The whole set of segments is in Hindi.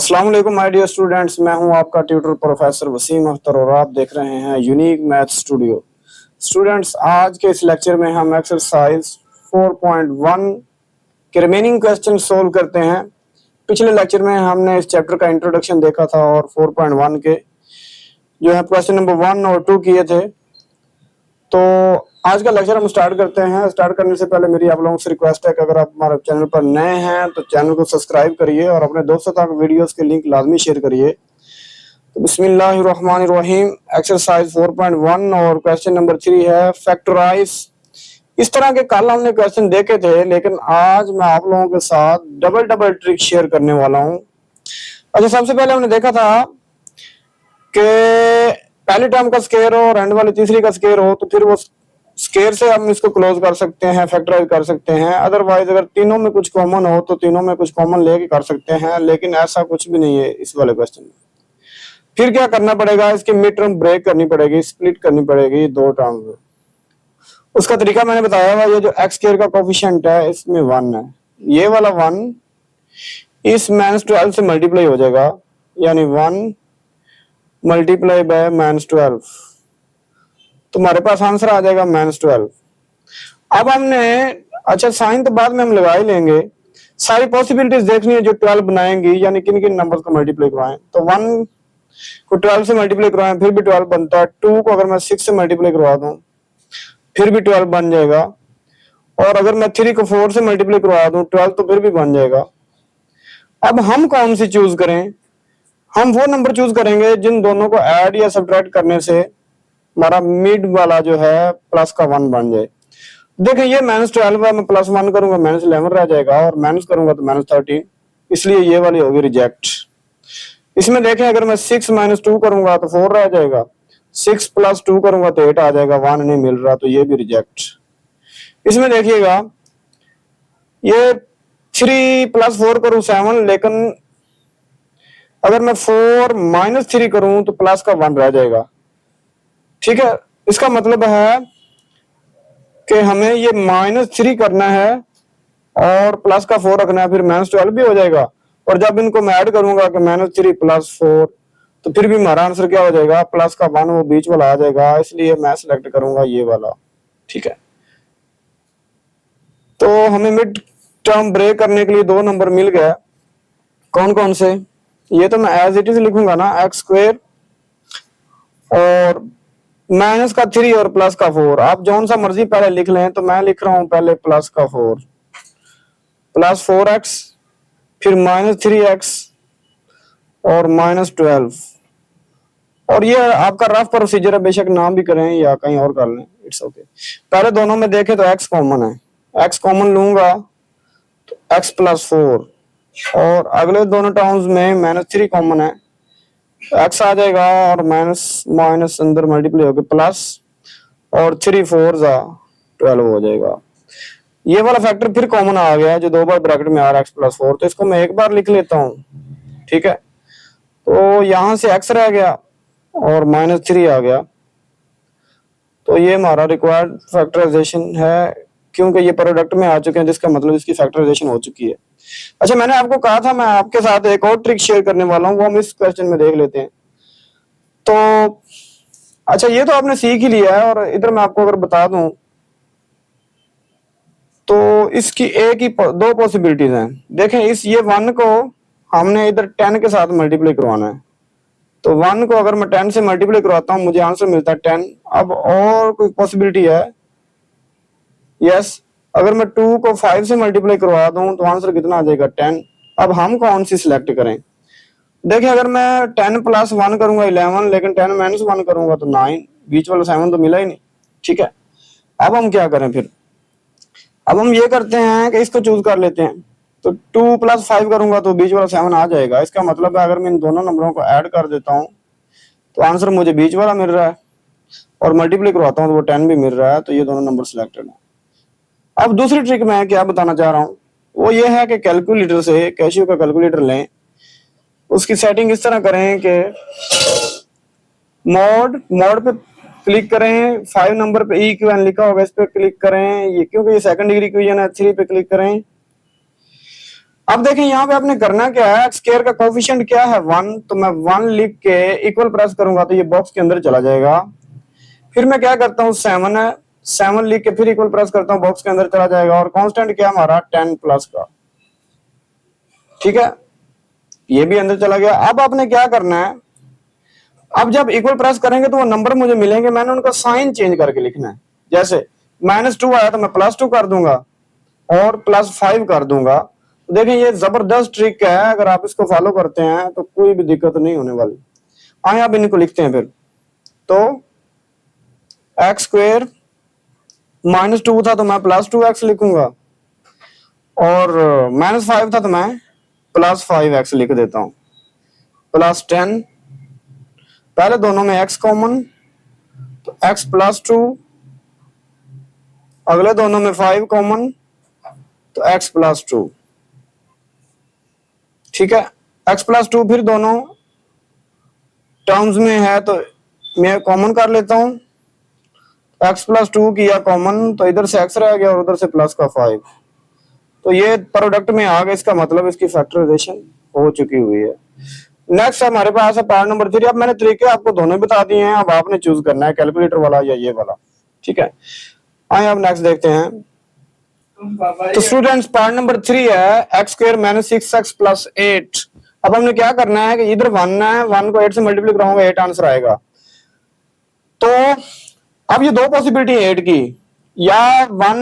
अस्सलाम वालेकुम माय डियर स्टूडेंट्स, मैं हूं आपका ट्यूटर प्रोफेसर वसीम अख्तर और आप देख रहे हैं यूनिक मैथ स्टूडियो। स्टूडेंट्स, आज के इस लेक्चर में हम एक्सरसाइज 4.1 के रिमेनिंग क्वेश्चन सोल्व करते हैं। पिछले लेक्चर में हमने इस चैप्टर का इंट्रोडक्शन देखा था और 4.1 के जो है क्वेश्चन नंबर 1 और 2 किए थे। तो आज का लेक्चर हम स्टार्ट करते हैं। स्टार्ट करने से पहले मेरी आप लोगों से रिक्वेस्ट है कि अगर आप हमारे चैनल पर नए हैं तो चैनल को सब्सक्राइब करिए और अपने दोस्तों तक वीडियोस के लिंक लाजमी शेयर करिए। तो बिस्मिल्लाहिर्रहमानिर्रहीम, एक्सरसाइज 4.1 और क्वेश्चन नंबर 3 है फैक्टराइज। इस तरह के कल हमने क्वेश्चन देखे थे, लेकिन आज मैं आप लोगों के साथ डबल ट्रिक शेयर करने वाला हूँ। अच्छा, सबसे पहले हमने देखा था कि पहली टर्म का स्क्वायर हो और एंड वाली तीसरी का स्क्वायर हो तो फिर वो स्क्वायर से हम इसको क्लोज कर सकते हैं, फैक्टराइज कर सकते हैं। अदरवाइज अगर तीनों में कुछ कॉमन हो तो तीनों में कुछ कॉमन लेके कर सकते हैं, लेकिन ऐसा कुछ भी नहीं है इस वाले क्वेश्चन में। फिर क्या करना पड़ेगा, इसकी मिड टर्म ब्रेक करनी पड़ेगी, स्प्लिट करनी पड़ेगी दो टर्म में। उसका तरीका मैंने बताया हुआ, ये जो एक्स स्क्वायर का कोफिशिएंट है इसमें 1 है, ये वाला 1 इस -12 से मल्टीप्लाई हो जाएगा, यानी 1 मल्टीप्लाई बाय -12, तुम्हारे पास आंसर आ जाएगा -12। अब हमने अच्छा साइन तो बाद में हम लगा ही लेंगे, सारी पॉसिबिलिटीज देखनी है जो 12 बनाएंगी, यानी किन किन नंबर को मल्टीप्लाई करवाएं। तो 1 को 12 से मल्टीप्लाई करवाएं फिर भी 12 बनता है। 2 को अगर मैं 6 से मल्टीप्लाई करवा दूं फिर भी 12 बन जाएगा, और अगर मैं 3 को 4 से मल्टीप्लाई करवा दूं 12 तो फिर भी बन जाएगा। अब हम कौन सी चूज करें? हम वो नंबर चूज करेंगे जिन दोनों को ऐड या सब्ट्रैक्ट करने से हमारा मिड वाला जो है प्लस का 1 बन जाए। देखें, ये -12 है, मैं +1 करूंगा -11 रह जाएगा, और माइनस करूंगा तो -13, इसलिए ये वाली होगी रिजेक्ट। इसमें देखें, अगर मैं 6 - 2 करूंगा तो 4 रह जाएगा, 6 + 2 करूंगा तो 8 आ जाएगा, 1 नहीं मिल रहा तो ये भी रिजेक्ट। इसमें देखिएगा, ये 3 + 4 करूं 7, लेकिन अगर मैं 4 - 3 करूं तो प्लस का 1 रह जाएगा। ठीक है, इसका मतलब है कि हमें ये -3 करना है और प्लस का 4 रखना है, फिर -12 भी हो जाएगा। और जब इनको मैं ऐड करूंगा कि -3 + 4 तो फिर भी हमारा आंसर क्या हो जाएगा, प्लस का 1, वो बीच वाला आ जाएगा, इसलिए मैं सिलेक्ट करूंगा ये वाला। ठीक है, तो हमें मिड टर्म ब्रेक करने के लिए दो नंबर मिल गया। कौन कौन से? ये तो मैं एज इट इज लिखूंगा ना, x² और -3 और +4। आप जौन सा मर्जी पहले लिख लें, तो मैं लिख रहा हूं पहले +4 +4x, फिर -3x और -12। और ये आपका रफ प्रोसीजर है, बेशक नाम भी करें या कहीं और कर लें, इट्स ओके। पहले दोनों में देखें तो x कॉमन है, x कॉमन लूंगा तो x +4, और अगले दोनों टर्म्स में -3 कॉमन है, x आ जाएगा और माइनस अंदर मल्टीप्लाई होकर प्लस, और 3 4 12 हो जाएगा। ये वाला फैक्टर फिर कॉमन आ गया जो 2 बार ब्रैकेट में आ रहा है, x +4, तो इसको मैं एक बार लिख लेता हूँ। ठीक है, तो यहां से x रह गया और -3 आ गया, तो ये हमारा रिक्वायर्ड फैक्टराइजेशन है, क्योंकि ये प्रोडक्ट में आ चुके हैं, जिसका मतलब इसकी फैक्टराइजेशन हो चुकी है। अच्छा, मैंने आपको कहा था मैं आपके साथ एक और ट्रिक शेयर करने वाला हूँ, वो हम इस क्वेश्चन में देख लेते हैं। तो अच्छा, ये तो आपने सीख ही लिया है, और इधर मैं आपको अगर बता दूं तो इसकी एक ही दो पॉसिबिलिटीज हैं। देखें, इस ये 1 को हमने इधर 10 के साथ मल्टीप्लाई करवाना है, तो 1 को अगर मैं 10 से मल्टीप्लाई करवाता हूं मुझे आंसर मिलता है 10। अब और कोई पॉसिबिलिटी है? यस, अगर मैं 2 को 5 से मल्टीप्लाई करवा दूं तो आंसर कितना आ जाएगा, 10। अब हम कौन सी सिलेक्ट करें? देखिए, अगर मैं 10 + 1 करूंगा 11, लेकिन 10 - 1 करूंगा तो 9, बीच वाला 7 तो मिला ही नहीं। ठीक है, अब हम क्या करें फिर? अब हम ये करते हैं कि इसको चूज कर लेते हैं, तो 2 + 5 करूंगा तो बीच वाला 7 आ जाएगा। इसका मतलब है अगर मैं इन दोनों नंबरों को ऐड कर देता हूँ तो आंसर मुझे बीच वाला मिल रहा है, और मल्टीप्लाई करवाता हूँ तो वो 10 भी मिल रहा है, तो ये दोनों नंबर सिलेक्टेड है। अब दूसरी ट्रिक मैं क्या बताना चाह रहा हूँ वो ये है कि कैलकुलेटर से, कैशियो का कैलकुलेटर लें, उसकी सेटिंग इस तरह करें कि मोड पे क्लिक करें, 5 नंबर पे ई क्यू एन लिखा होगा, इस पे क्लिक करें, ये क्योंकि ये सेकंड डिग्री इक्वेशन है, 3 पे क्लिक करें, अब देखें यहाँ पे आपने करना क्या है, एक्स स्क्वायर का कोफिशिएंट क्या है 1, तो मैं 1 लिख के इक्वल प्रेस करूंगा तो ये बॉक्स के अंदर चला जाएगा। फिर मैं क्या करता हूँ 7 है, 7 लिख के फिर इक्वल प्रेस करता हूँ, बॉक्स के अंदर चला जाएगा। और कांस्टेंट क्या हमारा 10 प्लस का, ठीक है, ये भी अंदर चला गया। अब आपने क्या करना है, अब जब इक्वल प्रेस करेंगे तो वो नंबर मुझे मिलेंगे, मैंने उनका साइन चेंज करके लिखना है। जैसे -2 आया तो मैं +2 कर दूंगा और +5 कर दूंगा। तो देखें ये जबरदस्त ट्रिक है, अगर आप इसको फॉलो करते हैं तो कोई भी दिक्कत नहीं होने वाली। आइए आप इनको लिखते हैं फिर। तो एक्स स्क्वायर -2 था तो मैं +2x लिखूंगा, और -5 था तो मैं +5x लिख देता हूं, +10। पहले दोनों में x कॉमन तो x +2, अगले दोनों में 5 कॉमन तो x +2, ठीक है। x +2 फिर दोनों टर्म्स में है तो मैं कॉमन कर लेता हूं, x +2 किया कॉमन तो इधर से x रह गया और उधर से प्लस का 5, तो ये प्रोडक्ट में आ गया, इसका मतलब इसकी फैक्टराइजेशन हो चुकी हुई है। नेक्स्ट हमारे पास है पार्ट नंबर 3। अब मैंने तरीके आपको दोनों बता दिए हैं, अब आपने चूज करना है कैलकुलेटर वाला या ये वाला, ठीक है। आइए अब नेक्स्ट देखते हैं। तो स्टूडेंट्स पार्ट नंबर 3 है एक्स स्क्वायर -6x + 8। अब हमने क्या करना है कि इधर 1 है, 1 को 8 से मल्टीप्लाई कराऊंगा 8 आंसर आएगा। तो अब ये दो पॉसिबिलिटी है 8 की, या 1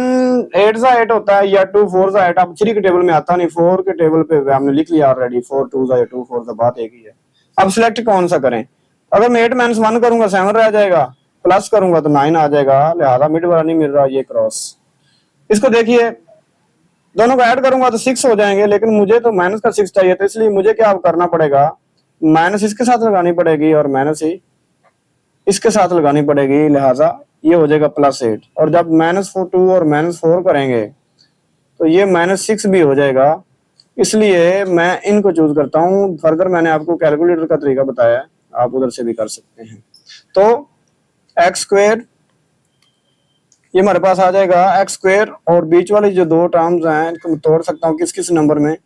8 सा 8 होता है या 2 4 सा 8। अब 3 के टेबल में आता नहीं, 4 के टेबल पे हमने लिख लिया ऑलरेडी, 4 2 सा या 2 4 सा, बात एक ही है। अब सिलेक्ट कौन सा करें, अगर मैं 8 - 1 करूंगा 7 रह जाएगा, प्लस करूंगा तो 9 आ जाएगा, लिहाजा मिड वाला नहीं मिल रहा, ये क्रॉस। इसको देखिए, दोनों को ऐड करूंगा तो 6 हो जाएंगे, लेकिन मुझे तो माइनस का 6 चाहिए, तो इसलिए मुझे क्या करना पड़ेगा, माइनस इसके साथ लगानी पड़ेगी और माइनस ही इसके साथ लगानी पड़ेगी, लिहाजा ये हो जाएगा +8। और जब -2 और -4 करेंगे तो ये -6 भी हो जाएगा, इसलिए मैं इनको चूज करता हूं। फर्दर मैंने आपको कैलकुलेटर का तरीका बताया, आप उधर से भी कर सकते हैं। तो एक्स स्क्वायर ये हमारे पास आ जाएगा एक्स स्क्वायर, और बीच वाली जो दो टर्म्स हैं इनको मैं तोड़ सकता हूँ किस किस नंबर में।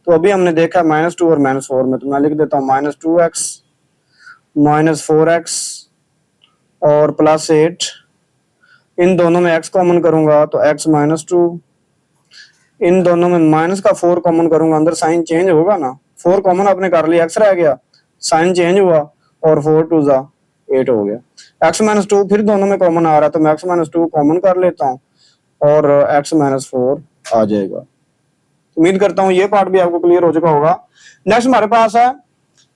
तो अभी हमने देखा -2 और -4 में, तो मैं लिख देता हूँ -2x -4x और +8। इन दोनों में x कॉमन करूंगा तो x -2, इन दोनों में माइनस का 4 कॉमन करूंगा, अंदर साइन चेंज होगा ना, 4 कॉमन आपने कर लिया, x रह गया, साइन चेंज हुआ और 4 2 ज़ा 8 हो गया। x -2 फिर दोनों में कॉमन आ रहा है तो मैं x -2 कॉमन कर लेता हूँ और x -4 आ जाएगा। उम्मीद करता हूँ ये पार्ट भी आपको क्लियर हो चुका होगा। नेक्स्ट हमारे पास है,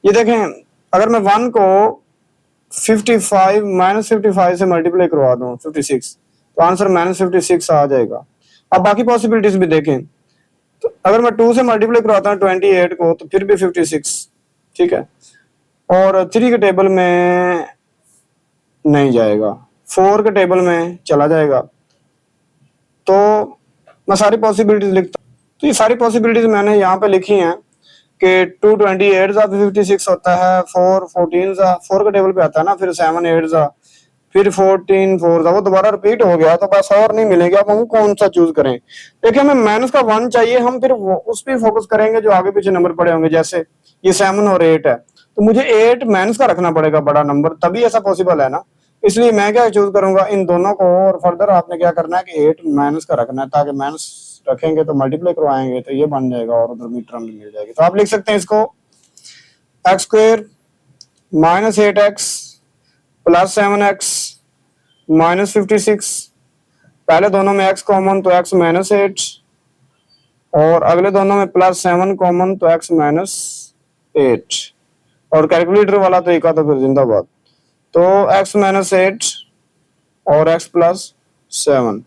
ये देखें, अगर मैं 1 को 55 -55 से मल्टीप्लाई करवा दूं 56, तो आंसर -56 आ जाएगा। अब बाकी पॉसिबिलिटीज भी देखें, तो अगर मैं 2 से मल्टीप्लाई करवाता हूँ 28 को तो फिर भी 56, ठीक है, और 3 के टेबल में नहीं जाएगा, 4 के टेबल में चला जाएगा। तो मैं सारी पॉसिबिलिटीज लिखता हूँ, तो ये सारी पॉसिबिलिटीज मैंने यहाँ पे लिखी हैं कि 2 28 ज़ा 56 होता है, 4 14 ज़ा 4 के टेबल पे आता है ना, फिर 7 8 ज़ा, फिर 14 4 ज़ा, वो दोबारा रिपीट हो गया तो बस और नहीं मिलेंगे। अब हम कौन सा चूज करें, देखिए हमें माइनस का 1 चाहिए, हम फिर उस पर फोकस करेंगे जो आगे पीछे नंबर पड़े होंगे, जैसे ये 7 और 8 है तो मुझे 8 माइनस का रखना पड़ेगा बड़ा नंबर, तभी ऐसा पॉसिबल है ना, इसलिए मैं क्या चूज करूंगा इन दोनों को। और फर्दर आपने क्या करना है कि 8 माइनस का रखना है, ताकि माइनस रखेंगे तो मल्टीप्लाई करवाएंगे तो ये बन जाएगा और उधर मिड टर्म मिल जाएगी। तो आप लिख सकते हैं इसको एक्स स्क्वायर -8x +7x -56, पहले दोनों में x कॉमन तो x -8 और अगले दोनों में +7 कॉमन तो x -8, और कैलकुलेटर वाला तो एक तो फिर जिंदाबाद। तो x -8 और x +7,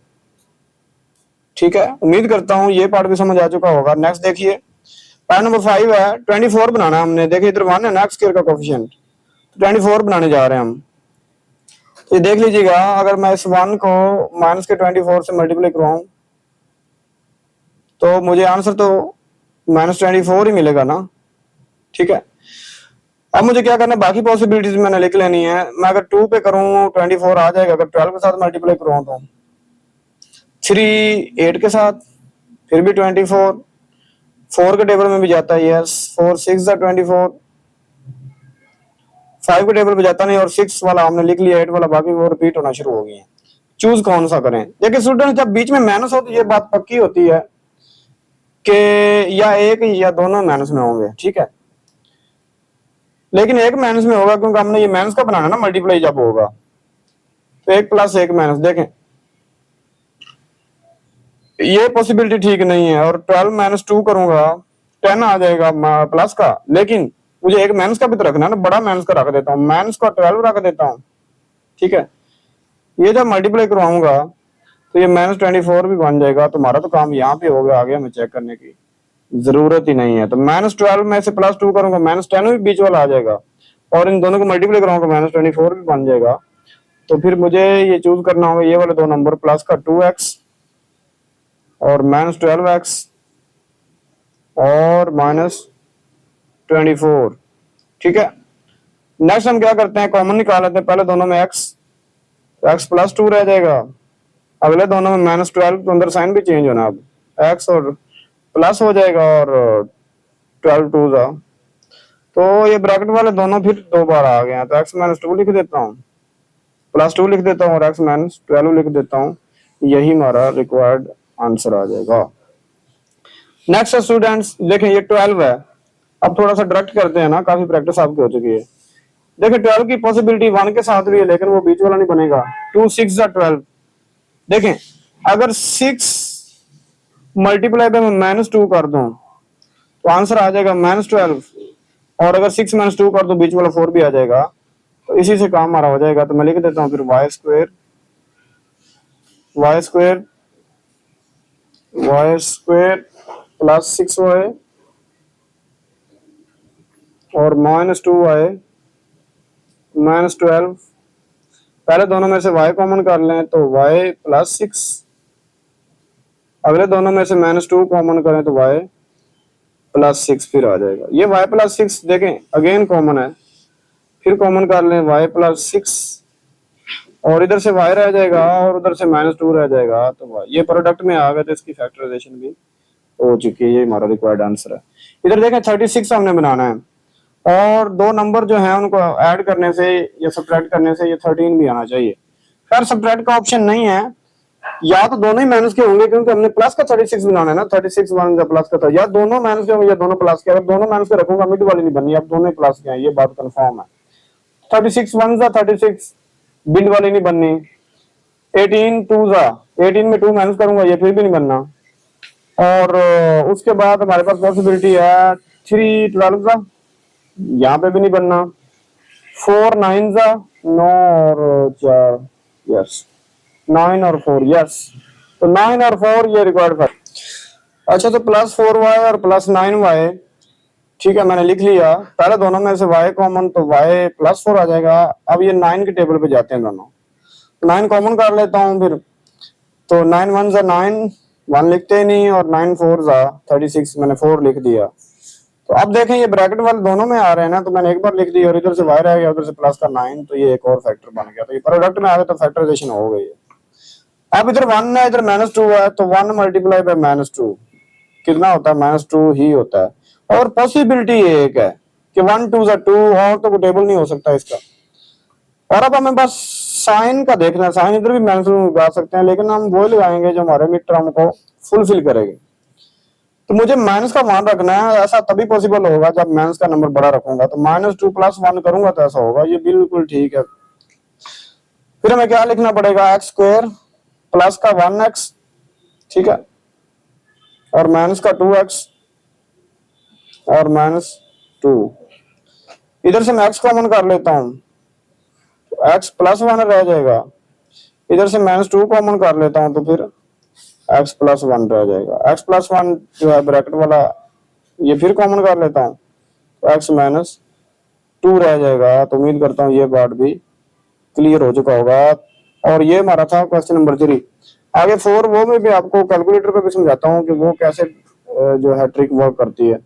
ठीक है। उम्मीद करता हूं ये पार्ट भी समझ आ चुका होगा। नेक्स्ट देखिए, पार्ट नंबर 5 है, 24 बनाना है हमने। देखिए इधर 1 है ना एक्स स्क्वायर का कोफिशिएंट, तो 24 बनाने जा रहे हैं हम। तो ये देख लीजिएगा, अगर मैं इस 1 को माइनस के 24 से मल्टीप्लाई करवाऊं तो मुझे आंसर तो -24 ही मिलेगा ना, ठीक है। अब मुझे क्या करना है, बाकी पॉसिबिलिटीज मैंने लिख लेनी है। मैं अगर 2 पे करूं 24 आ जाएगा, अगर 12 के साथ मल्टीप्लाई करवाऊं तो 3 8 के साथ फिर भी 24, 4 के टेबल में भी जाता है, यस। 4 6 24, 5 के टेबल पे जाता नहीं, और 6 वाला हमने लिख लिया, 8 वाला बाकी वो रिपीट होना शुरू हो गई है। चूज कौन सा करें? देखिए स्टूडेंट, जब बीच में माइनस हो तो ये बात पक्की होती है कि या एक या दोनों माइनस में होंगे, ठीक है। लेकिन एक माइनस में होगा क्योंकि हमने ये माइनस का बनाना ना, मल्टीप्लाई जब होगा तो 1 प्लस 1 माइनस। देखें ये पॉसिबिलिटी ठीक नहीं है, और 12 माइनस 2 करूंगा 10 आ जाएगा प्लस का, लेकिन मुझे एक माइनस का भी तो रखना है ना, बड़ा माइनस का रख देता हूँ, माइनस का 12 रख देता हूँ, ठीक है। ये जब मल्टीप्लाई करवाऊंगा तो ये -24 भी बन जाएगा, तो हमारा तो काम यहाँ पे हो गया, आगे हमें चेक करने की जरूरत ही नहीं है। तो -12 में से +2 करूंगा, -10 भी बीच वाला आ जाएगा, और इन दोनों को मल्टीप्लाई कराऊंगा -24 भी बन जाएगा। तो फिर मुझे ये चूज करना होगा, ये वाले दो नंबर, प्लस का 2x और -12x और -24, ठीक है। नेक्स्ट हम क्या करते हैं, कॉमन निकाल लेते हैं। पहले दोनों में x, तो x +2 रह जाएगा, अगले दोनों में -12, तो अंदर साइन भी चेंज होना, अब x और प्लस हो जाएगा और 12 2 जा, तो ये ब्रैकेट वाले दोनों फिर दो बार आ गए हैं, तो x -2 लिख देता हूँ, +2 लिख देता हूँ, और x -12 लिख देता हूँ। यही हमारा रिक्वायर्ड आंसर आ जाएगा। नेक्स्ट स्टूडेंट्स देखें, ये 12 है। अब थोड़ा सा डायरेक्ट करते हैं ना, काफी प्रैक्टिस आपकी हो चुकी है। देखिए 12 की पॉसिबिलिटी 1 के साथ भी है, लेकिन वो बीच वाला नहीं बनेगा। 2 6 12। देखें अगर 6 मल्टीप्लाई पे मैं -2 कर दूं तो आंसर आ जाएगा -12, और अगर 6 -2 कर दूं बीच वाला 4 भी आ जाएगा, तो इसी से काम हमारा हो जाएगा। तो मैं लिख देता हूं फिर y स्क्वायर प्लस 6y और -2y -12। पहले दोनों में से y कॉमन कर लें तो y +6, अगले दोनों में से -2 कॉमन करें तो y +6 फिर आ जाएगा। ये y +6 देखें अगेन कॉमन है, फिर कॉमन कर लें y +6, और इधर से y रह जाएगा और उधर से -2 रह जाएगा, तो y ये प्रोडक्ट में आ गया, तो इसकी फैक्टराइजेशन भी हो चुकी है। ये हमारा रिक्वायर्ड आंसर है। इधर देखें 36 हमने बनाना है, और दो नंबर जो है उनको ऐड करने से या सब्ट्रैक्ट करने से ये 13 भी आना चाहिए। खैर सब्ट्रैक्ट का ऑप्शन नहीं है, या तो दोनों ही माइनस के होंगे, क्योंकि हमने प्लस का 36 बनाना है ना, 36 वन या प्लस का था, या दोनों माइनस के होंगे या दोनों प्लस के। अगर दोनों माइनस के रखूंगा मिड वाली नहीं बननी, अब दोनों ही प्लस के हैं, ये बात कंफर्म है। 36 वन जा 36, बिंद वाली नहीं बननी। 18 टू जा, 18 में 2 माइनस करूंगा, ये फिर भी नहीं बनना। और उसके बाद हमारे पास पॉसिबिलिटी है 3 12 जा, यहाँ पे भी नहीं बनना। 4 9 जा 9 और 4, यस 9 और 4, यस। तो 9 और 4 ये रिक्वायर्ड है। अच्छा, तो +4y और +9y, ठीक है, मैंने लिख लिया। पहले दोनों में से y कॉमन, तो y +4 आ जाएगा। अब ये 9 के टेबल पे जाते हैं दोनों, 9 कॉमन कर लेता हूँ फिर, तो 9 1 जा 9, 1 लिखते ही नहीं, और 9 4 जा 36, मैंने 4 लिख दिया। तो अब देखें ये ब्रैकेट वाले दोनों में आ रहे हैं ना, तो मैंने एक बार लिख दी, और इधर से y रह गया, उधर से प्लस का 9, तो ये एक और फैक्टर बन गया। तो ये प्रोडक्ट में आ गया, तो फैक्टराइजेशन हो गई है। अब इधर 1 है, इधर -2 है, तो 1 मल्टीप्लाई बाय -2 कितना होता है? -2 ही होता है। और पॉसिबिलिटी एक है कि 1 2 जा 2, और तो टेबल नहीं हो सकता इसका। और अब हमें बस साइन का देखना है, साइन इधर भी माइनस लगा सकते हैं, लेकिन हम वो लगाएंगे जो हमारे मिड टर्म को फुलफिल करेंगे। तो मुझे माइनस का मान रखना है, ऐसा तभी पॉसिबल होगा जब माइनस का नंबर बड़ा रखूंगा। तो -2 + 1 करूंगा तो ऐसा होगा, ये बिल्कुल ठीक है। फिर हमें क्या लिखना पड़ेगा? x स्क्वायर प्लस का 1x, ठीक है, और माइनस का 2x और -2। इधर से मैं x कॉमन कर लेता हूं, तो x +1 रह जाएगा। इधर से -2 कॉमन कर लेता हूं, तो फिर x +1 रह जाएगा। x +1 जो है ब्रैकेट वाला, ये फिर कॉमन कर लेता हूं, तो x -2 रह जाएगा। तो उम्मीद करता हूं ये बात भी क्लियर हो चुका होगा। और ये हमारा था क्वेश्चन नंबर 3। आगे 4 वो में भी आपको कैलकुलेटर पे भी समझाता हूँ कि वो कैसे जो है ट्रिक वर्क करती है,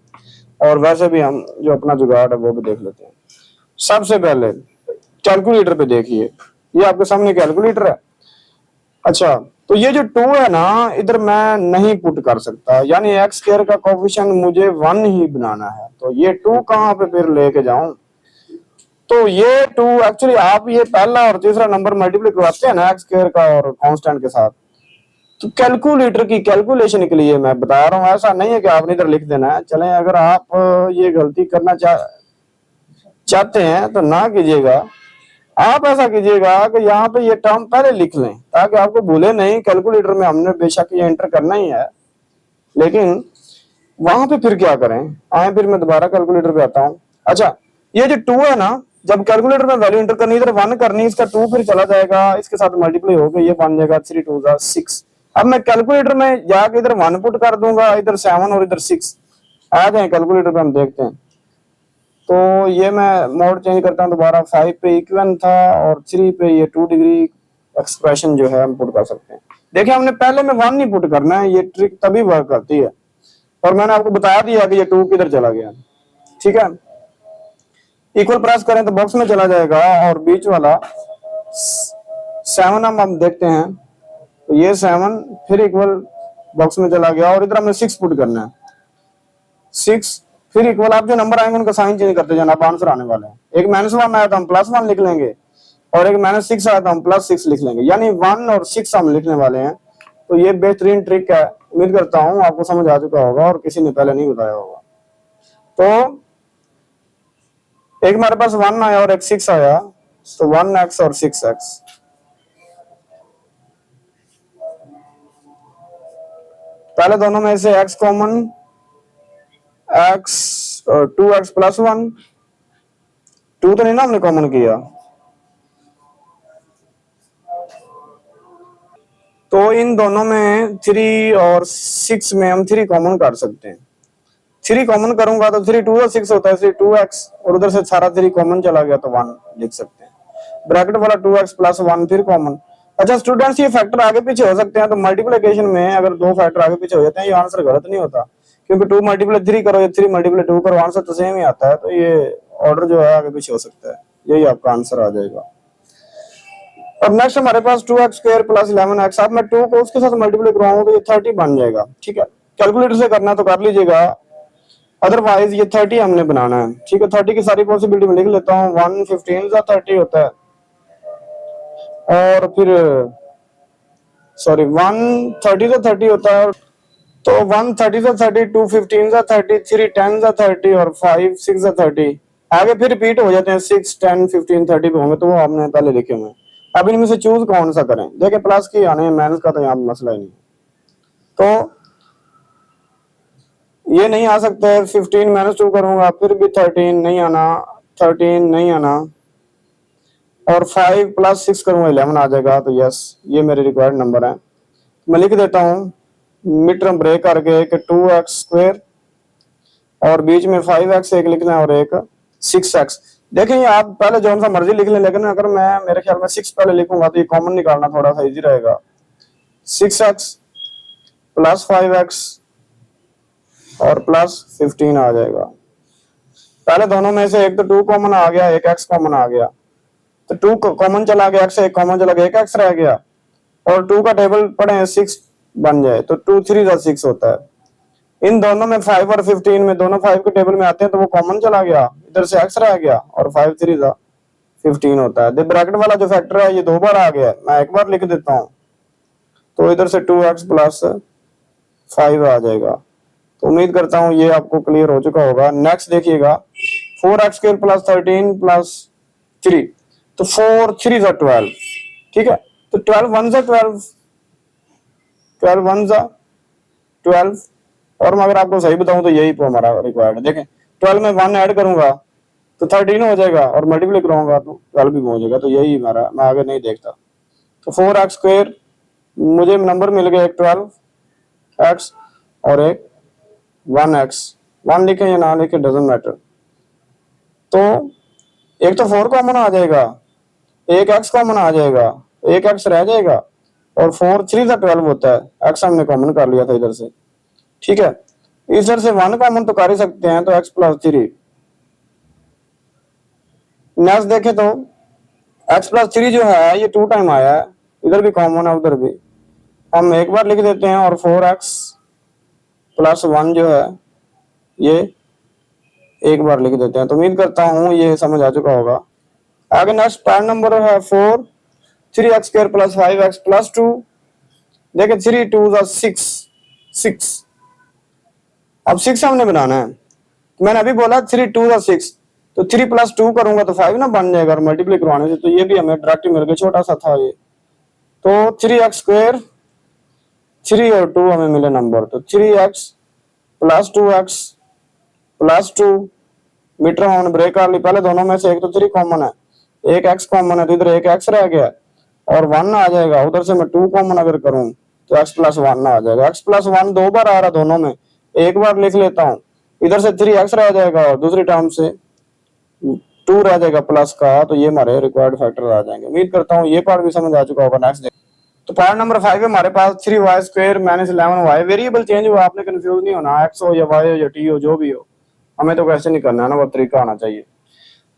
और वैसे भी हम जो अपना जुगाड़ है वो भी देख लेते हैं। सबसे पहले कैलकुलेटर पे देखिए, ये आपके सामने कैलकुलेटर है। अच्छा, तो ये जो 2 है ना, इधर मैं नहीं पुट कर सकता, यानी एक्स स्क्वायर का कोफिशिएंट मुझे 1 ही बनाना है। तो ये 2 कहाँ पे फिर लेके जाऊं? तो ये 2 एक्चुअली आप ये पहला और तीसरा नंबर मल्टीप्लाई करवाते हैं ना एक्स स्क्वायर का और कांस्टेंट के साथ, तो कैलकुलेटर की कैलकुलेशन के लिए मैं बता रहा हूँ, ऐसा नहीं है कि आपने इधर लिख देना है। चलें, अगर आप ये गलती करना चाहते हैं तो ना कीजिएगा। आप ऐसा कीजिएगा कि यहाँ पे ये टर्म पहले लिख लें ताकि आपको भूले नहीं। कैलकुलेटर में हमने बेशक ये एंटर करना ही है, लेकिन वहां पे फिर क्या करें? आए फिर मैं दोबारा कैलकुलेटर पे आता हूँ। अच्छा, ये जो 2 है ना, जब कैलकुलेटर में वैल्यू एंटर करनी, इधर 1 करनी, इसका 2 फिर चला जाएगा, इसके साथ मल्टीप्लाई हो गया, ये बन जाएगा 3 2 6। अब मैं कैलकुलेटर में जाके इधर 1 पुट कर दूंगा, इधर 7 और इधर 6 आ जाए कैलकुलेटर पे, हम देखते हैं। तो ये मैं मोड चेंज करता हूँ दोबारा, 5 पे इक्वन था और 3 पे ये 2 डिग्री एक्सप्रेशन जो है हम पुट कर सकते हैं। देखिए, हमने पहले में 1 नहीं पुट करना है, ये ट्रिक तभी वर्क करती है। और मैंने आपको बता दिया कि ये 2 किधर चला गया। ठीक है, इक्वल प्रेस करें तो बॉक्स में चला जाएगा और बीच वाला 7 हम देखते हैं, तो ये 7 फिर इक्वल बॉक्स में चला गया और इधर हमें 6 पुट करना है। 6 फिर इक्वल, आप जो नंबर आएंगे उनका साइन चेंज करते जाना, आप आंसर आने वाले हैं। एक -1 आया तो हम +1 लिख लेंगे और एक -6 आया तो हम +6 लिख लेंगे, यानी 1 और 6 हम लिखने वाले हैं। तो ये बेहतरीन ट्रिक है, उम्मीद करता हूं आपको समझ आ चुका होगा और किसी ने पहले नहीं बताया होगा। तो एक हमारे पास 1 आया और एक 6 आया, तो 1x और 6x। पहले दोनों में से x कॉमन, x और 2x + 1, 2 तो नहीं ना हमने कॉमन किया, तो इन दोनों में 3 और 6 में हम 3 कॉमन कर सकते हैं। 3 कॉमन करूंगा तो 3 2 और 6 होता है, 2x, और उधर से सारा 3 कॉमन चला गया तो 1 लिख सकते हैं। ब्रैकेट वाला 2x + 1 फिर कॉमन। अच्छा स्टूडेंट्स, ये फैक्टर आगे पीछे हो सकते हैं, तो मल्टीप्लिकेशन में अगर 2 फैक्टर आगे पीछे हो जाते हैं, ये आंसर गलत नहीं होता, क्योंकि 2 × 3 करो या 3 × 2 करो, आंसर तो सेम ही आता है। तो ये ऑर्डर जो है आगे पीछे हो सकता है, यही आपका आंसर आ जाएगा। और नेक्स्ट हमारे पास 2x² + 11x। अब मैं 2 को उसके साथ मल्टीप्लाई करवाऊंगा तो ये 30 बन जाएगा। ठीक है, कैलकुलेटर से करना तो कर लीजिएगा, अदरवाइज ये 30 हमने बनाना है। ठीक है, 30 की सारी पॉसिबिलिटी में लिख लेता हूँ। 1 15 30 होता है, और फिर सॉरी 1 30 30 होता है, तो 1 30 30, 2 15 30, 3 10 30 और 5 6 30। आगे फिर रिपीट हो जाते हैं, 6 10 15 30 पे होंगे, तो वो हमने पहले लिखे हुए। अब इनमें से चूज कौन सा करें? देखिए, प्लस की आने माइनस का तो यहाँ मसला ही नहीं, तो ये नहीं आ सकते। 15 - 2 करूंगा फिर भी 13 नहीं आना, 13 नहीं आना, और 5 + 6 करूंगा 11 आ जाएगा। तो यस, ये मेरे रिक्वायर्ड नंबर है। मैं लिख देता हूँ मिड टर्म ब्रेक करके कि 2x² और बीच में 5x एक लिखना है और एक 6x। देखें, ये आप पहले जो सा मर्जी लिख लें, लेकिन अगर मैं मेरे ख्याल में 6 पहले लिखूंगा तो ये कॉमन निकालना थोड़ा सा इजी रहेगा। 6x + 5x और +15 आ जाएगा। पहले दोनों में से एक तो 2 कॉमन आ गया, एक x कॉमन आ गया, तो 2 कॉमन चला गया, x एक कॉमन चला गया, एक x रह गया, और 2 का टेबल पढ़े 6 बन जाए तो 2 3 6 होता है। इन दोनों में 5 और 15 में दोनों 5 के टेबल में आते हैं, तो वो कॉमन चला गया, इधर से x रह गया, और 5 3 15 होता है। ब्रैकेट वाला जो फैक्टर है ये 2 बार आ गया, मैं एक बार लिख देता हूँ, तो इधर से 2x + 5 आ जाएगा। तो उम्मीद करता हूँ ये आपको क्लियर हो चुका होगा। नेक्स्ट देखिएगा, 4x² + 13 + 3, तो 4 3 12। ठीक है, तो 12 1 12, 12 1 12, और मैं अगर आपको सही बताऊं तो यही तो हमारा रिक्वायर्ड है। देखें, 12 में 1 ऐड करूंगा तो 13 हो जाएगा, और मल्टीप्लाई कराऊंगा तो 12 भी हो जाएगा। तो यही हमारा, मैं आगे नहीं देखता। तो 4x², मुझे नंबर मिल गया एक 12x और एक 1x। 1 लिखे या ना लिखे डजंट मैटर। तो एक तो 4 कॉमन आ जाएगा, एक x कॉमन आ जाएगा, एक x रह जाएगा, और 4 3 12 होता है, x हमने कॉमन कर लिया था इधर से। ठीक है, इधर से 1 कॉमन तो कर ही सकते हैं, तो x + 3। नेक्स्ट देखें तो x + 3 जो है ये 2 टाइम आया है, इधर भी कॉमन है उधर भी, हम एक बार लिख देते हैं और 4x प्लस 1 जो है ये एक बार लिख देते हैं। तो उम्मीद करता हूँ ये समझ आ चुका होगा। आगे नेक्स्ट पैड नंबर है 4, 3x square plus 5x plus 2। देखिए 3 2 6, अब 6 हमने बनाना है। मैंने अभी बोला 3 2 6, तो 3 प्लस 2 करूंगा तो 5 ना बन जाएगा मल्टीप्लाई करवाने से। तो ये भी हमें डायरेक्ट मिल गया, छोटा सा था ये। तो 3x स्क्वायर 3 और 2 हमें मिले नंबर, तो 3x plus 2x plus 2 metre हमने ब्रेक कर ली। पहले दोनों में से एक तो 3 कॉमन है, एक x कॉमन है, तो इधर एक x रह गया और 1 आ जाएगा। उधर से मैं 2 कॉमन अगर करूं तो x प्लस 1 आ जाएगा। x प्लस 1 दो बार आ रहा दोनों में, एक बार लिख लेता हूं। इधर से 3x रह जाएगा और दूसरी टर्म से 2 रह जाएगा प्लस का, तो ये हमारे रिक्वायर्ड फैक्टर आ जाएंगे। उम्मीद करता हूं ये पार्ट भी समझ आ चुका होगा। नेक्स्ट तो पार्ट नंबर 5 है हमारे पास 3y square minus 11y। Variable change हुआ, आपने कंफ्यूज नहीं होना, x हो या y हो या t हो, जो भी हो, हमें तो वैसे नहीं करना है ना, वो तरीका आना चाहिए।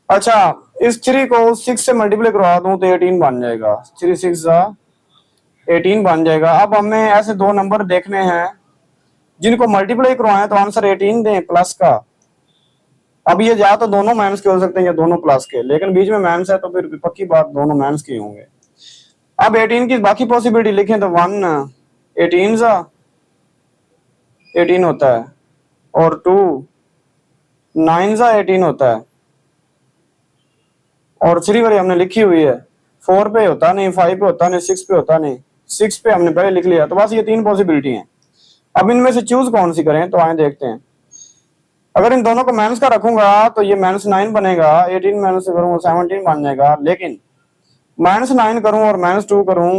अच्छा, इस 3 को 6 से मल्टीप्लाई करवा दूं तो 18 बन जाएगा। 3 6 18 बन जाएगा। अब हमें ऐसे दो नंबर देखने हैं जिनको मल्टीप्लाई करवाएं तो आंसर 18 दें प्लस का। अब ये या तो दोनों माइनस के हो सकते हैं या दोनों प्लस के, लेकिन बीच में माइनस है तो फिर पक्की बात दोनों माइनस के होंगे। अब 18 की बाकी पॉसिबिलिटी लिखें तो 1 18 18 होता है और 2 9 18 होता है और 3 वाली हमने लिखी हुई है। 4 पे होता नहीं, 5 पे होता नहीं, 6 पे होता नहीं, 6 पे हमने पहले लिख लिया। तो बस ये 3 पॉसिबिलिटी हैं। अब इनमें से चूज कौन सी करें, तो आए देखते हैं। अगर इन दोनों को माइनस का रखूंगा तो ये -9 बनेगा, 18 माइनस से करूंगा 17 बन जाएगा। लेकिन -9 करूं और -2 करूं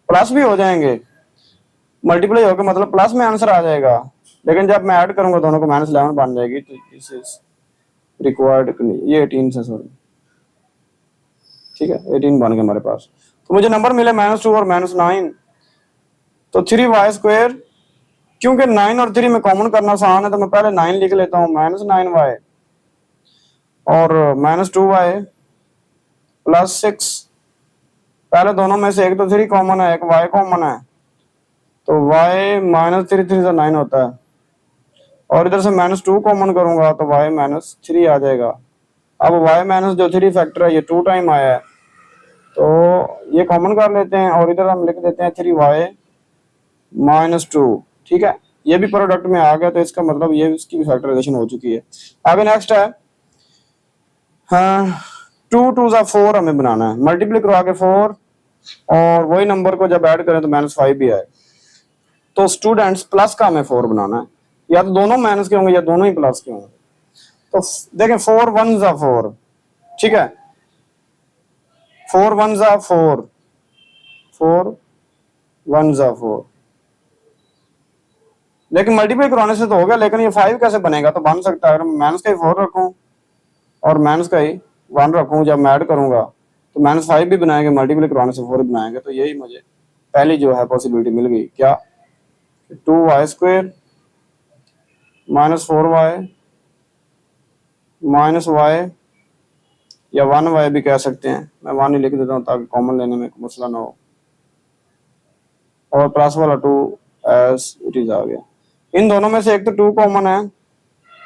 प्लस भी हो जाएंगे, मल्टीप्लाई होकर मतलब प्लस में आंसर आ जाएगा। लेकिन जब मैं ऐड करूंगा दोनों को -11 बन जाएगी। तो दिस इज रिक्वायर्ड, ये 18 से सॉरी, ठीक है 18 बन गया हमारे पास। तो मुझे नंबर मिले -2 और -9। तो 3y स्क्वायर, क्योंकि 9 और 3 में कॉमन करना आसान है तो मैं पहले 9 लिख लेता हूँ, -9y और -2y प्लस 6। पहले दोनों में से एक तो 3 कॉमन है, एक y कॉमन है, तो y -3 3 से 9 होता है। और इधर से -2 कॉमन करूंगा तो y -3 आ जाएगा। अब y जो 3 फैक्टर है ये 2 टाइम आया है, तो ये कॉमन कर लेते हैं और इधर हम लिख देते हैं 3y -2। ठीक है, ये भी प्रोडक्ट में आ गया, तो इसका मतलब ये इसकी फैक्टराइजेशन हो चुकी है। आगे नेक्स्ट है, हाँ 2 2 4 हमें बनाना है, मल्टीप्लाई करवा के 4 और वही नंबर को जब ऐड करें तो -5 भी आए। तो स्टूडेंट्स प्लस का हमें 4 बनाना है, या तो दोनों माइनस के होंगे या दोनों ही प्लस के होंगे। तो देखें 4 1 4, ठीक है 4 1 4, 4 1 4, लेकिन मल्टीप्लाई करवाने से तो हो गया, लेकिन ये 5 कैसे बनेगा, तो बन सकता है अगर माइनस का ही 4 रखूं और माइनस का ही 1 रखूं, जब मैं ऐड करूंगा तो -5 भी बनाएंगे, मल्टीप्लाई करवाने से 4 भी बनाएंगे। तो यही मुझे पहली जो है पॉसिबिलिटी मिल गई, क्या 2y स्क्वायर -4y -y या 1y भी कह सकते हैं, मैं 1 ही लिख देता हूँ ताकि कॉमन लेने में मसला ना हो, और प्लस वाला 2 एज इट इज आ गया। इन दोनों में से एक तो 2 कॉमन है,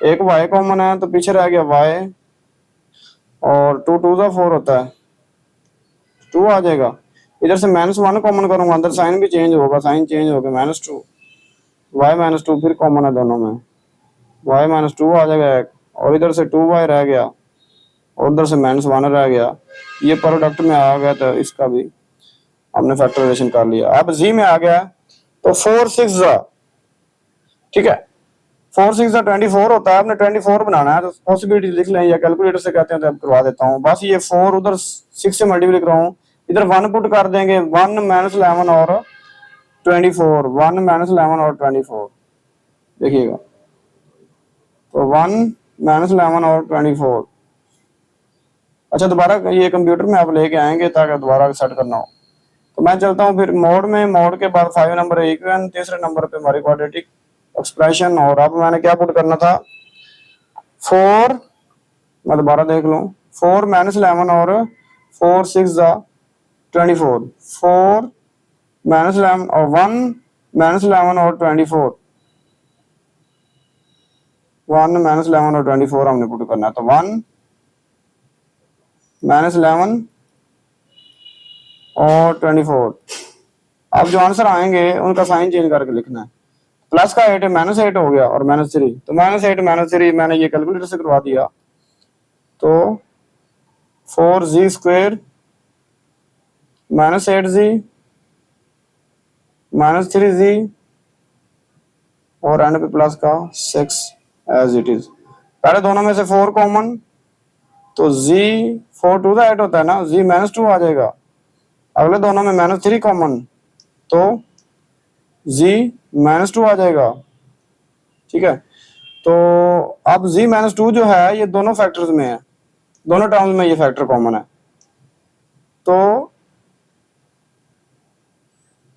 एक y कॉमन है, तो पीछे रह गया y और 2 2 4 होता है, 2 आ जाएगा। इधर से -1 कॉमन करूंगा, अंदर साइन भी चेंज होगा, साइन चेंज हो गया -2, y -2 फिर कॉमन है दोनों में, y -2 आ जाएगा एक, और इधर से 2y रह गया और उधर से -1 रह गया, ये प्रोडक्ट में आ गया, तो इसका भी हमने फैक्टराइजेशन कर लिया। अब जी में आ गया तो 4 6, ठीक है 4 6 24 होता है, आपने 24 बनाना है तो पॉसिबिलिटी लिख लें या कैलकुलेटर से कहते हैं तो अब करवा देता हूँ। बस ये 4 उधर 6 से मल्टीप्लाई कराऊं, इधर 1 पुट कर देंगे, 1 -11 और 24, 1 -11 और 24, देखिएगा तो 1 -11 और 24। अच्छा दोबारा ये कंप्यूटर में आप लेके आएंगे ताकि दोबारा सेट करना हो। तो मैं चलता हूँ फिर मोड में, मोड के बाद 5 नंबर इक्वेशन, तीसरे नंबर पे हमारी क्वाड्रेटिक एक्सप्रेशन। और अब मैंने क्या पुट करना था, 4, मैं दोबारा देख लूं, 4 -11 और 4 6 24, 4 -11 और 1 -11 और 24, 1 -11 और 24 हमने पुट करना है। तो 1 -11 और 24। अब जो आंसर आएंगे उनका साइन चेंज करके लिखना है। प्लस का 8 है, -8 हो गया और -3, तो -8 -3 मैंने ये कैलकुलेटर से करवा दिया। तो 4z² -8z -3z और एंड पे प्लस का 6 एज इट इज। पहले दोनों में से 4 कॉमन, तो z 4 2 8 होता है ना, z -2 आ जाएगा। अगले दोनों में -3 कॉमन, तो z -2 आ जाएगा। ठीक है, तो अब z -2 जो है ये दोनों फैक्टर्स में है, दोनों टर्म्स में ये फैक्टर कॉमन है। तो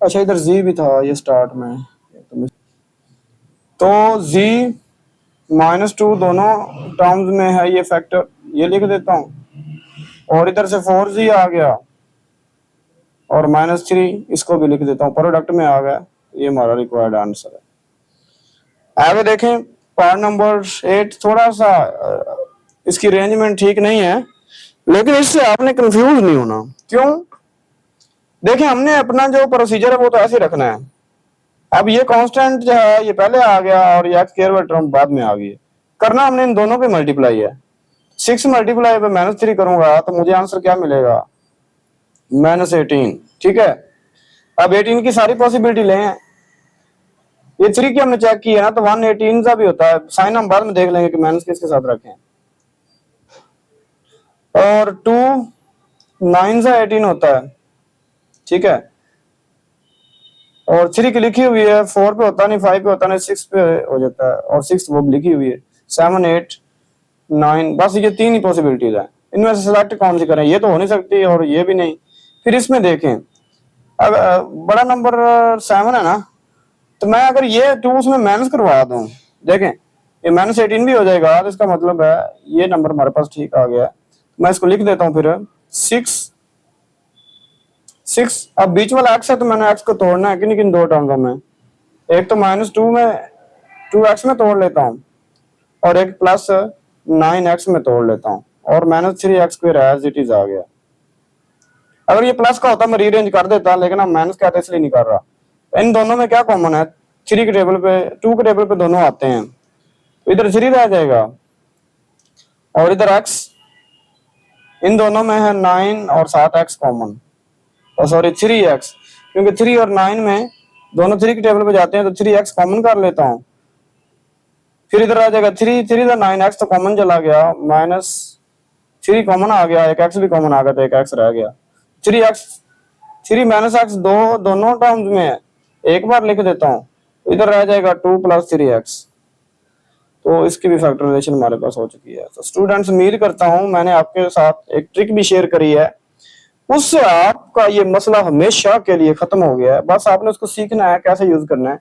अच्छा इधर z भी था ये स्टार्ट में, तो z -2 दोनों टर्म्स में है ये फैक्टर, ये लिख देता हूं। और इधर से 4z आ गया और -3 इसको भी लिख देता हूं, प्रोडक्ट में आ गया। ये हमारा रिक्वायर्ड आंसर है। आगे देखें पार्ट नंबर 8, थोड़ा सा इसकी अरेंजमेंट ठीक नहीं है, लेकिन इससे आपने कंफ्यूज नहीं होना। क्यों? देखिए हमने अपना जो प्रोसीजर है वो तो ऐसे रखना है। अब ये कांस्टेंट जो है ये पहले आ गया और ये x² वाली टर्म बाद में आ गई। करना हमने इन दोनों पे मल्टीप्लाई है। 6 मल्टीप्लाई पे -3 करूंगा तो मुझे आंसर क्या मिलेगा? -18। ठीक है, अब 18 की सारी पॉसिबिलिटी लें। ये 3 की हमने चेक किया ना, तो 118 का भी होता है। साइन हम बाद में देख लेंगे कि माइनस किसके साथ रखें। और 2 9 से 18 होता है। ठीक है, और 3 की लिखी हुई है, 4 पे होता नहीं, 5 पे होता नहीं, 6 पे हो जाता है, और 6 वो लिखी हुई है। 7 8 9, बस ये 3 ही पॉसिबिलिटीज है। इनमें से सिलेक्ट कौन सी करें? ये तो हो नहीं सकती और ये भी नहीं। फिर इसमें देखें, अब बड़ा नंबर 7 है ना, तो मैं अगर ये 2 उसमें माइनस करवा दूं, देखें ये -18 भी हो जाएगा, तो इसका मतलब है ये नंबर हमारे पास ठीक आ गया। मैं इसको लिख देता हूं फिर 6। अब बीच वाला x है तो मैंने x को तोड़ना है किन किन दो टर्म्स में। एक तो -2 में 2x में तोड़ लेता हूँ और एक +9x में तोड़ लेता हूँ, और -3x² एज इट इज आ गया। अगर ये प्लस का होता मैं रीअरेंज कर देता, लेकिन हम माइनस का इसलिए नहीं कर रहा। इन दोनों में क्या कॉमन है? 3 के टेबल पे 2 के टेबल पे दोनों आते हैं, तो इधर 3 रह जाएगा और इधर x। इन दोनों में है 9 और 7x कॉमन, और सॉरी 3x, क्योंकि 3 और 9 में दोनों 3 के टेबल पे जाते हैं, तो 3x कॉमन कर लेता हूँ। फिर इधर आ जाएगा 3 था 9x तो कॉमन चला गया, -3 कॉमन आ गया, एक x भी कॉमन आ गया, तो एक x रह गया। 3 -x दोनों टर्म्स में है, एक बार लिख देता हूँ, इधर रह जाएगा 2 + 3x। तो इसकी भी फैक्टराइजेशन हमारे पास हो चुकी है। तो स्टूडेंट्स, उम्मीद करता हूँ मैंने आपके साथ एक ट्रिक भी शेयर करी है, उससे आपका ये मसला हमेशा के लिए खत्म हो गया है। बस आपने उसको सीखना है कैसे यूज करना है।